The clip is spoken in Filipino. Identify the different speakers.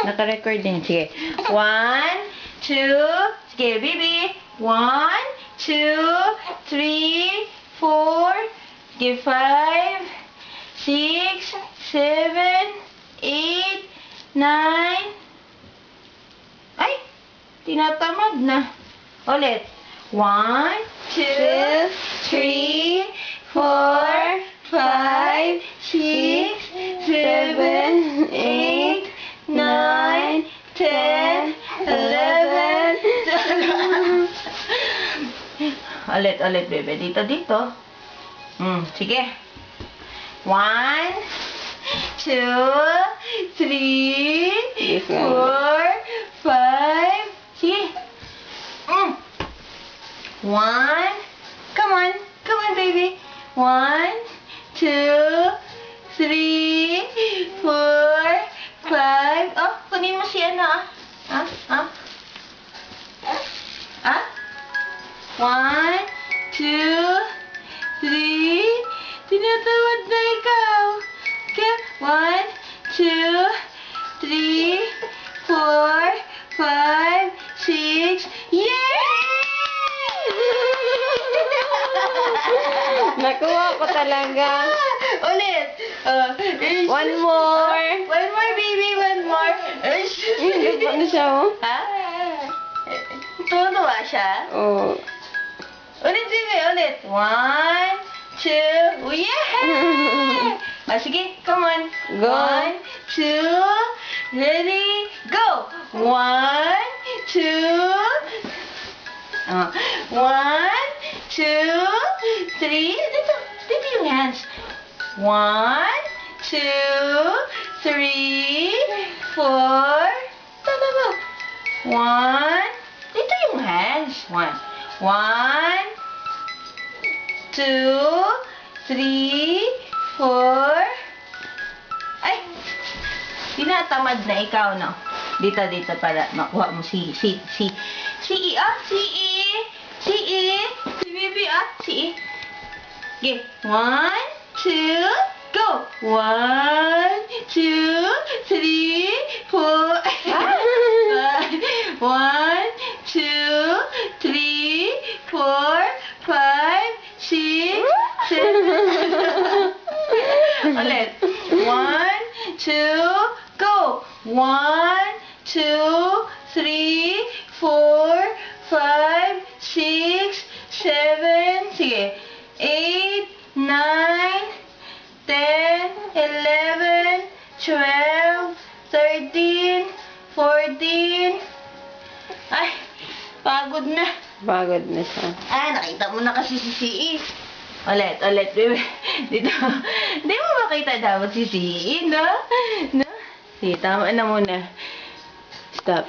Speaker 1: Naka-record din. Sige. 1, 2, sige, baby. 1, 2, 3, 4, sige, 5, 6, 7, 8, 9. Ay, tinatamad na. Ulit. 1, 2, 3, 4, 5, 6, 7, 8, 9, 10, 11, 12. Ulit, bebe. Dito. Sige. 1, 2, 3, 4, 5. Sige. 1. Come on, baby. 1, 2, 3, 4, 5. Oh, kunin mo si ano, ah. 1, 2, 3. Tinatawad na ikaw. Okay. 1, 2, 3, 4, 5, 6. Yay!
Speaker 2: Nakuha ko talaga.
Speaker 1: Ulit.
Speaker 2: One more.
Speaker 1: One more, baby. One more.
Speaker 2: Ano siya, oh?
Speaker 1: Ha? Tuwa siya?
Speaker 2: Oh.
Speaker 1: Ulit, baby. Ulit. 1, 2. Oh, yeah! Sige. Come on.
Speaker 2: Go.
Speaker 1: 1, 2. Ready? Go. 1, 2. 1, 2, 3. Dito yung hands. 1, 2, 3, 4. Tama. 1. Dito yung hands. 1, 2, 3, 4. Ay! Tinatamad na ikaw, no? Dito para makuha mo si E. Si baby, si E. Okay. 1, 2, go! 1, 2, 3, 4. 1, 2, 3, 4, 5, 6, 7. Ulit. 1, 2, go! 1, 2, 3, 4, 5, 6, 7. Sige. 8, 9, 10, 11, 12, 13, 14. Ay, pagod na.
Speaker 2: Pagod na siya.
Speaker 1: Nakita mo na kasi si CE. Ulit, baby. Dito. Hindi mo makita dapat si CE, no? No? Sige, tama na muna. Stop.